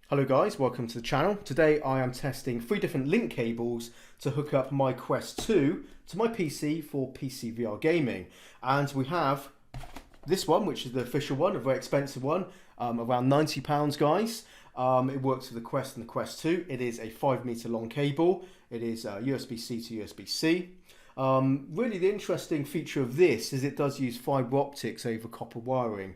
Hello guys, welcome to the channel. Today I am testing 3 different link cables to hook up my Quest 2 to my PC for PC VR gaming. And we have this one, which is the official one, a very expensive one, around £90 guys. It works with the Quest and the Quest 2. It is a 5 meter long cable. It is USB C to USB C. Really the interesting feature of this is it does use fibre optics over copper wiring.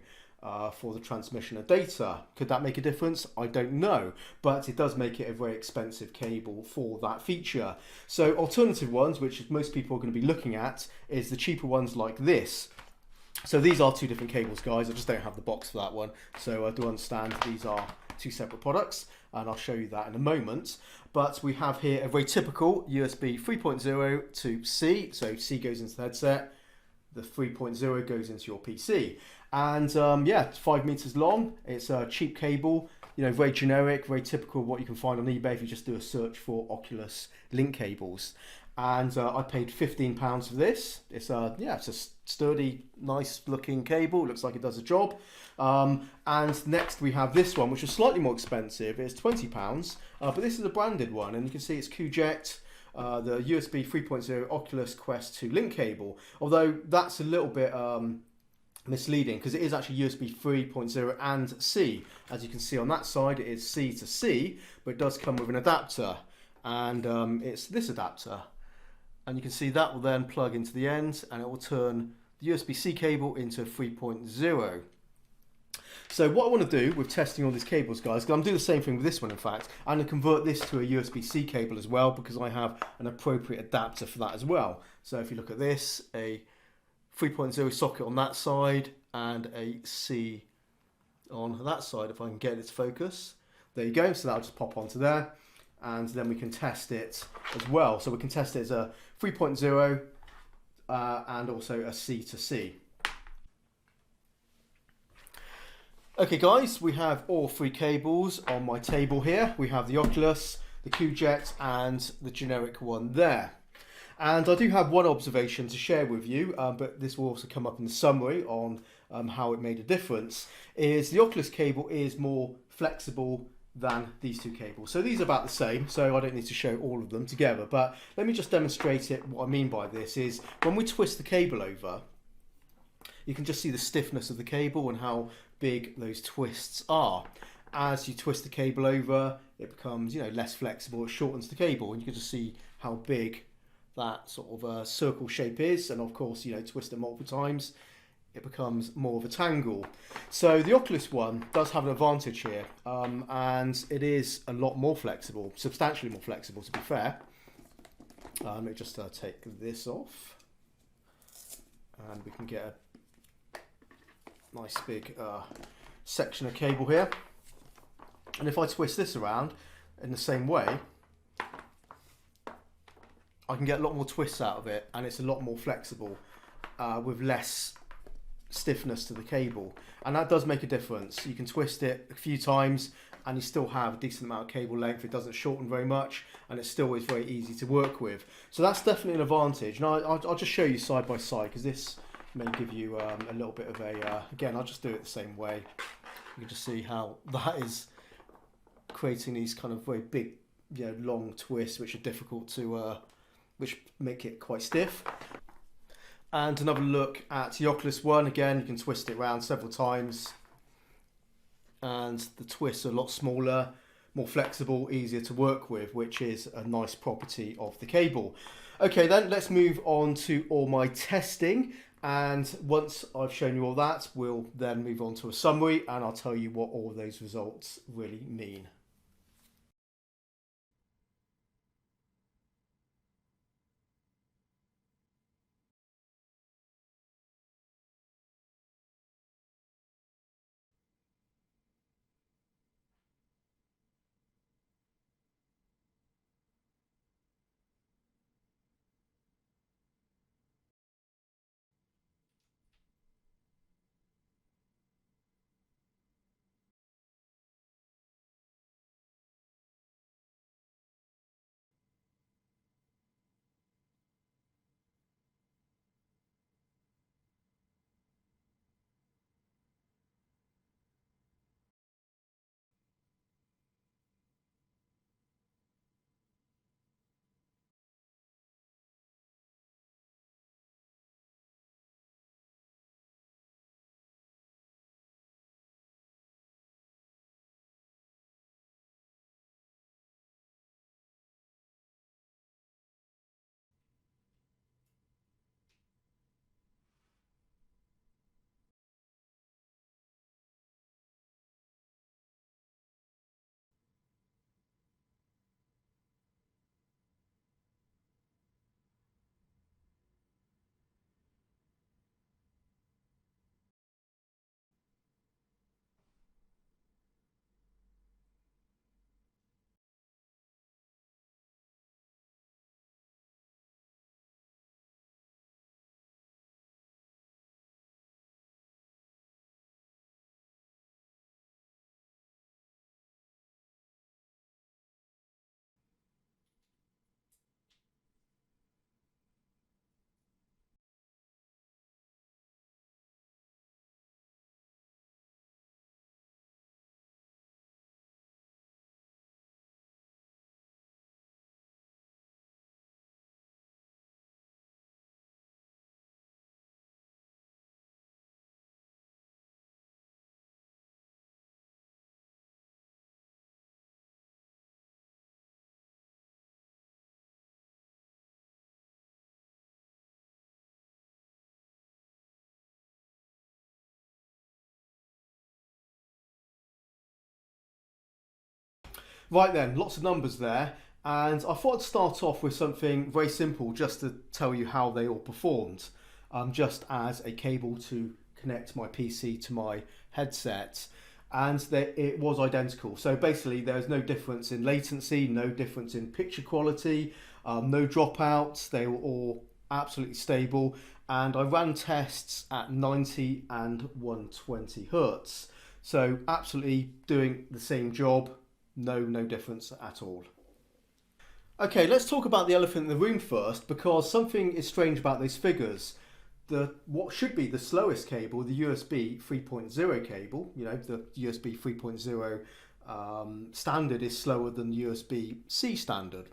For the transmission of data. Could that make a difference? I don't know, but it does make it a very expensive cable for that feature. So alternative ones, which most people are going to be looking at, is the cheaper ones like this. So these are 2 different cables guys, I just don't have the box for that one. So I do understand these are 2 separate products and I'll show you that in a moment. But we have here a very typical USB 3.0 to C, so C goes into the headset, the 3.0 goes into your PC. And yeah, it's 5 meters long. It's a cheap cable, you know, very generic, very typical of what you can find on eBay if you just do a search for Oculus Link cables. And I paid £15 for this. It's yeah, it's a sturdy, nice looking cable. It looks like it does a job. And next we have this one, which is slightly more expensive. It's £20, but this is a branded one, and you can see it's Kuject. The USB 3.0 Oculus Quest 2 link cable, although that's a little bit misleading because it is actually USB 3.0 and C. As you can see on that side, it is C to C, but it does come with an adapter, and it's this adapter, and you can see that will then plug into the end and it will turn the USB C cable into 3.0. So what I want to do with testing all these cables guys, because I'm doing the same thing with this one in fact, I'm going to convert this to a USB C cable as well because I have an appropriate adapter for that as well. So if you look at this, a 3.0 socket on that side and a C on that side, if I can get it to focus. There you go, so that'll just pop onto there and then we can test it as well. So we can test it as a 3.0 and also a C to C. Okay guys, we have all 3 cables on my table here. We have the Oculus, the Kuject and the generic one there. And I do have one observation to share with you, but this will also come up in the summary on how it made a difference, is the Oculus cable is more flexible than these 2 cables. So these are about the same, so I don't need to show all of them together, but let me just demonstrate it. What I mean by this is when we twist the cable over, you can just see the stiffness of the cable and how big those twists are. As you twist the cable over, it becomes, you know, less flexible, it shortens the cable, and you can just see how big that sort of circle shape is. And of course, you know, twist it multiple times, it becomes more of a tangle. So the Oculus one does have an advantage here, and it is a lot more flexible, substantially more flexible to be fair. Let me just take this off and we can get a nice big section of cable here, and if I twist this around in the same way, I can get a lot more twists out of it, and it's a lot more flexible with less stiffness to the cable, and that does make a difference. You can twist it a few times and you still have a decent amount of cable length. It doesn't shorten very much and it still is very easy to work with. So that's definitely an advantage. Now I'll just show you side by side because this may give you a little bit of a, again, I'll just do it the same way. You can just see how that is creating these kind of very big, you know, long twists which are difficult to, which make it quite stiff. And another look at the Oculus one, again, you can twist it around several times and the twists are a lot smaller, more flexible, easier to work with, which is a nice property of the cable. Okay then, let's move on to all my testing. And once I've shown you all that, we'll then move on to a summary and I'll tell you what all of those results really mean. Right then, lots of numbers there, and I thought I'd start off with something very simple just to tell you how they all performed, just as a cable to connect my PC to my headset, and it was identical. So basically there's no difference in latency, no difference in picture quality, no dropouts, they were all absolutely stable, and I ran tests at 90 and 120 Hertz. So absolutely doing the same job, no difference at all. Okay, let's talk about the elephant in the room first, because something is strange about these figures. What should be the slowest cable, the USB 3.0 cable, you know, the USB 3.0 standard is slower than the USB C standard.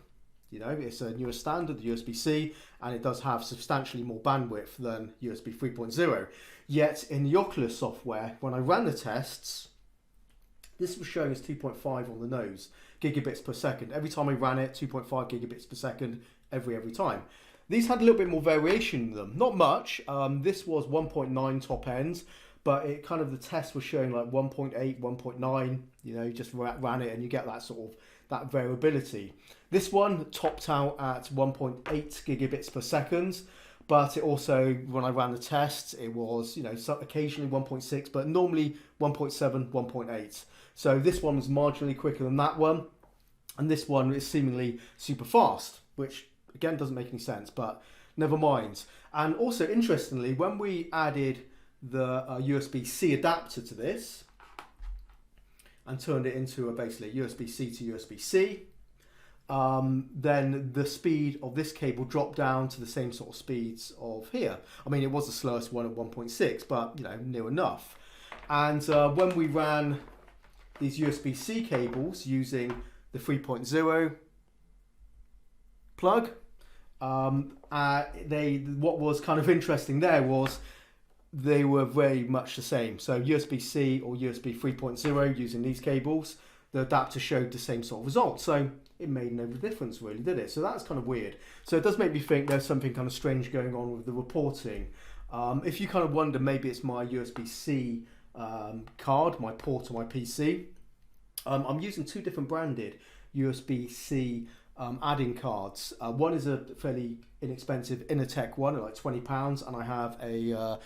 You know, it's a newer standard, the USB C, and it does have substantially more bandwidth than USB 3.0. Yet in the Oculus software, when I ran the tests, this was showing us 2.5 on the nose, gigabits per second. Every time I ran it, 2.5 gigabits per second every time. These had a little bit more variation in them, not much. This was 1.9 top end, but it kind of, the test was showing like 1.8, 1.9. You know, you just ran it and you get that sort of that variability. This one topped out at 1.8 gigabits per second, but it also, when I ran the tests, it was, you know, occasionally 1.6, but normally 1.7, 1.8. So this one was marginally quicker than that one, and this one is seemingly super fast, which again doesn't make any sense, but never mind. And also interestingly, when we added the USB C adapter to this and turned it into basically USB C to USB C, then the speed of this cable dropped down to the same sort of speeds of here. I mean, it was the slowest one at 1.6, but you know, near enough. And when we ran these USB C cables using the 3.0 plug, what was kind of interesting there was they were very much the same. So USB C or USB 3.0 using these cables, the adapter showed the same sort of result. So it made no difference really, did it? So that's kind of weird. So it does make me think there's something kind of strange going on with the reporting. If you kind of wonder, maybe it's my USB-C card, my port on my PC. I'm using two different branded USB-C add-in cards. One is a fairly inexpensive Innertech one at like £20, and I have a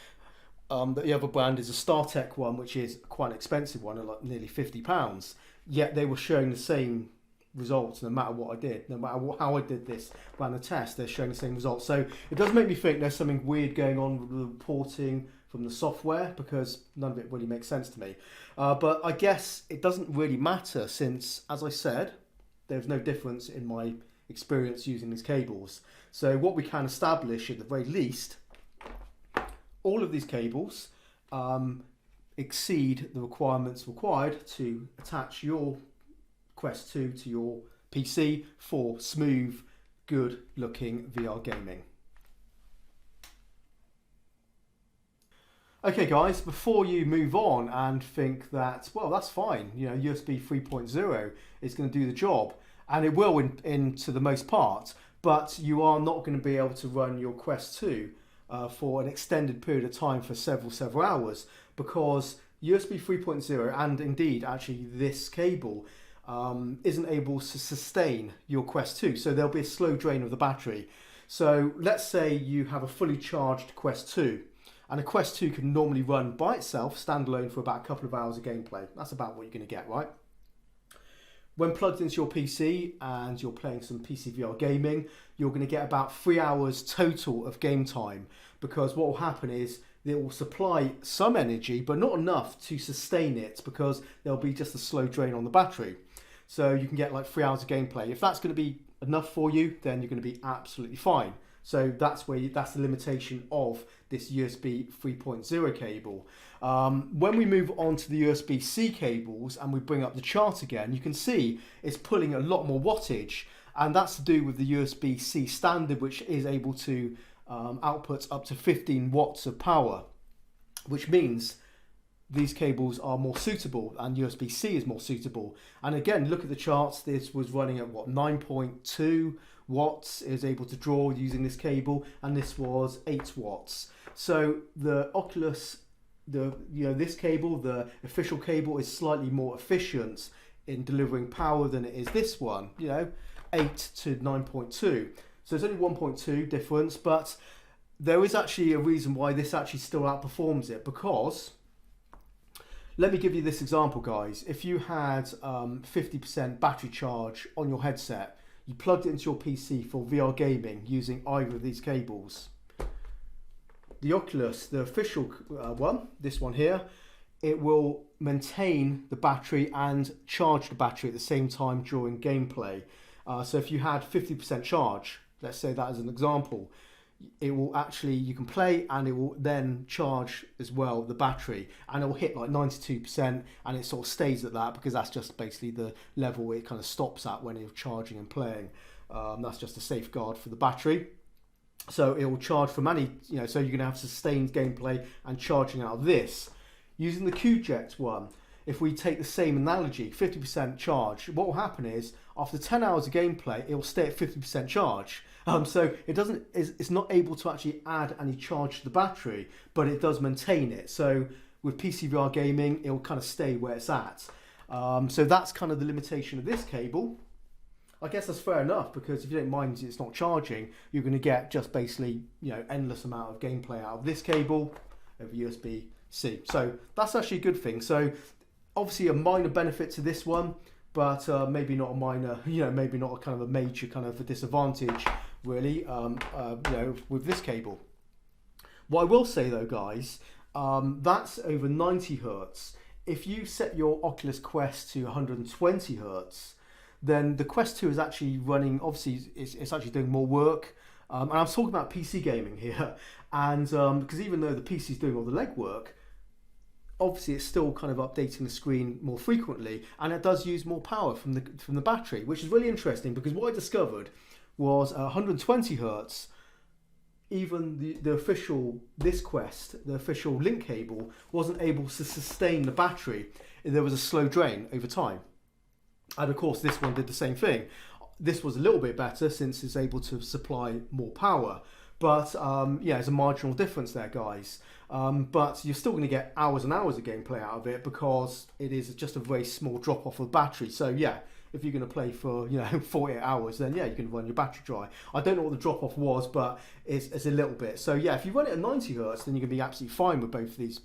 the other brand is a StarTech one, which is quite an expensive one at like nearly £50. Yet they were showing the same results no matter what I did, no matter how I did this, ran the test, they're showing the same results. So it does make me think there's something weird going on with the reporting from the software, because none of it really makes sense to me. But I guess it doesn't really matter, since, as I said, there's no difference in my experience using these cables. So what we can establish at the very least, all of these cables exceed the requirements required to attach your Quest 2 to your PC for smooth, good looking VR gaming. Okay guys, before you move on and think that, well, that's fine, you know, USB 3.0 is going to do the job, and it will to the most part, but you are not going to be able to run your Quest 2 for an extended period of time for several hours, because USB 3.0 and indeed actually this cable isn't able to sustain your Quest 2, so there'll be a slow drain of the battery. So let's say you have a fully charged Quest 2, and a Quest 2 can normally run by itself, standalone, for about a couple of hours of gameplay. That's about what you're going to get, right? When plugged into your PC and you're playing some PC VR gaming, you're going to get about 3 hours total of game time, because what will happen is it will supply some energy, but not enough to sustain it, because there'll be just a slow drain on the battery. So you can get like 3 hours of gameplay. If that's going to be enough for you, then you're going to be absolutely fine. So that's the limitation of this USB 3.0 cable. When we move on to the USB-C cables and we bring up the chart again, you can see it's pulling a lot more wattage, and that's to do with the USB-C standard, which is able to output up to 15 watts of power, which means these cables are more suitable and USB-C is more suitable. And again, look at the charts. This was running at what, 9.2 watts it was able to draw using this cable, and this was 8 watts. So the Oculus, this cable, the official cable, is slightly more efficient in delivering power than it is this one, 8 to 9.2. So it's only 1.2 difference, but there is actually a reason why this actually still outperforms it, because let me give you this example, guys. If you had 50% battery charge on your headset, you plugged it into your PC for VR gaming using either of these cables, the Oculus, the official one, this one here, it will maintain the battery and charge the battery at the same time during gameplay. So if you had 50% charge, let's say that as an example, it will actually, you can play and it will then charge as well the battery, and it will hit like 92%, and it sort of stays at that because that's just basically the level it kind of stops at when you're charging and playing. That's just a safeguard for the battery. So it will charge from any, so you're going to have sustained gameplay and charging out of this. Using the Kuject one, if we take the same analogy, 50% charge, what will happen is after 10 hours of gameplay, it will stay at 50% charge. So it's not able to actually add any charge to the battery, but it does maintain it. So with PC VR gaming, it will kind of stay where it's at. So that's kind of the limitation of this cable. I guess that's fair enough, because if you don't mind it's not charging, you're going to get just basically, endless amount of gameplay out of this cable over USB C. So that's actually a good thing. So obviously a minor benefit to this one, but maybe not a minor, maybe not a kind of a major kind of a disadvantage really, with this cable. What I will say though, guys, that's over 90 Hertz. If you set your Oculus Quest to 120 Hertz, then the Quest 2 is actually running, obviously it's actually doing more work. And I'm talking about PC gaming here. And because even though the PC is doing all the legwork, obviously it's still kind of updating the screen more frequently, and it does use more power from the battery, which is really interesting, because what I discovered was 120 Hertz, even the official, this Quest, the official link cable, wasn't able to sustain the battery. There was a slow drain over time. And of course this one did the same thing. This was a little bit better since it's able to supply more power. But yeah, there's a marginal difference there, guys. But you're still going to get hours and hours of gameplay out of it, because it is just a very small drop off of battery. So yeah, if you're going to play for 48 hours, then yeah, you can run your battery dry. I don't know what the drop off was, but it's a little bit. So yeah, if you run it at 90 Hertz, then you're going to be absolutely fine with both of these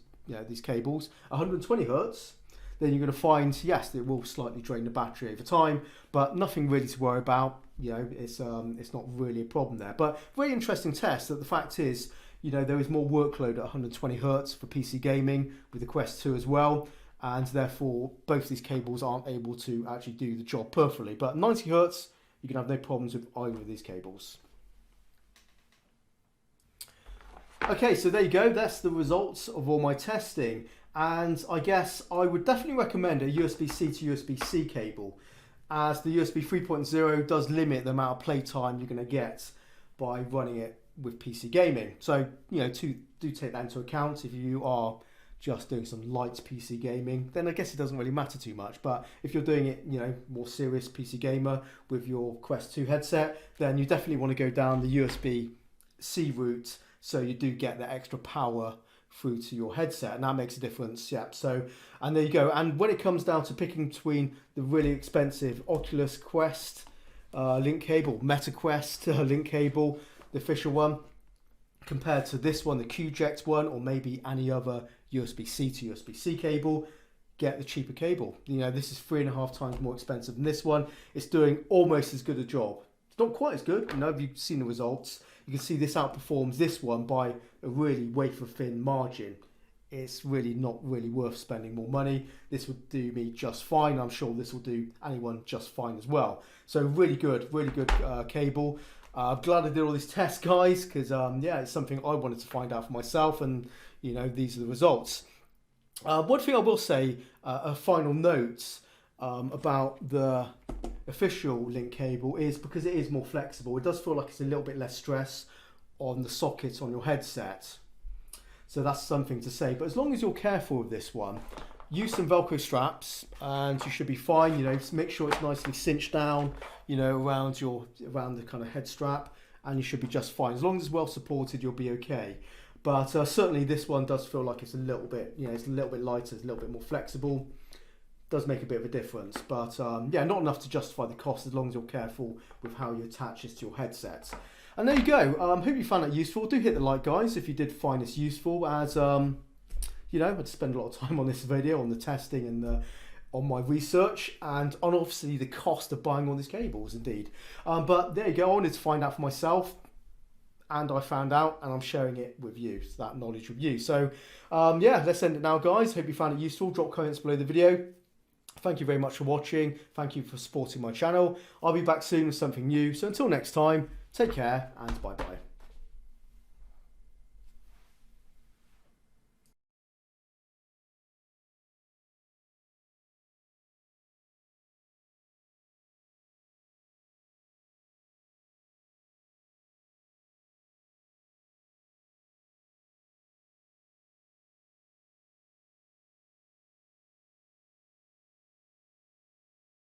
these cables. 120 Hertz, then you're going to find, yes, it will slightly drain the battery over time, but nothing really to worry about. It's not really a problem there. But very interesting test, that the fact is, there is more workload at 120 Hertz for PC gaming with the Quest 2 as well, and therefore both these cables aren't able to actually do the job perfectly. But 90 Hertz, you can have no problems with either of these cables. Okay, so there you go. That's the results of all my testing. And I guess I would definitely recommend a USB-C to USB-C cable, as the USB 3.0 does limit the amount of playtime you're going to get by running it with PC gaming. So, do take that into account. If you are just doing some light PC gaming, then I guess it doesn't really matter too much. But if you're doing it, more serious PC gamer with your Quest 2 headset, then you definitely want to go down the USB-C route, so you do get that extra power through to your headset, and that makes a difference. Yeah, so, and there you go. And when it comes down to picking between the really expensive Oculus Quest link cable, Meta Quest link cable, the official one, compared to this one, the Kuject one, or maybe any other USB-C to USB-C cable, get the cheaper cable. This is 3.5 times more expensive than this one. It's doing almost as good a job. It's not quite as good. If you've seen the results, you can see this outperforms this one by a really wafer thin margin. It's really not really worth spending more money. This would do me just fine. I'm sure this will do anyone just fine as well. So really good cable. I'm glad I did all these tests, guys, because yeah, it's something I wanted to find out for myself, and these are the results. One thing I will say, a final note about the official link cable, is because it is more flexible, it does feel like it's a little bit less stress on the socket on your headset. So that's something to say. But as long as you're careful with this one, use some Velcro straps and you should be fine. Make sure it's nicely cinched down, around the kind of head strap, and you should be just fine. As long as it's well supported, you'll be okay. But certainly this one does feel like it's a little bit, it's a little bit lighter, it's a little bit more flexible. does make a bit of a difference. But yeah, not enough to justify the cost as long as you're careful with how you attach this to your headset. And there you go. Hope you found that useful. Do hit the like, guys, if you did find this useful, as you know, I had to spend a lot of time on this video, on the testing and on my research, and on obviously the cost of buying all these cables, indeed. But there you go. I wanted to find out for myself, and I found out, and I'm sharing it with you, so that knowledge with you. So yeah, let's end it now, guys. Hope you found it useful. Drop comments below the video. Thank you very much for watching. Thank you for supporting my channel. I'll be back soon with something new. So until next time, take care and bye-bye.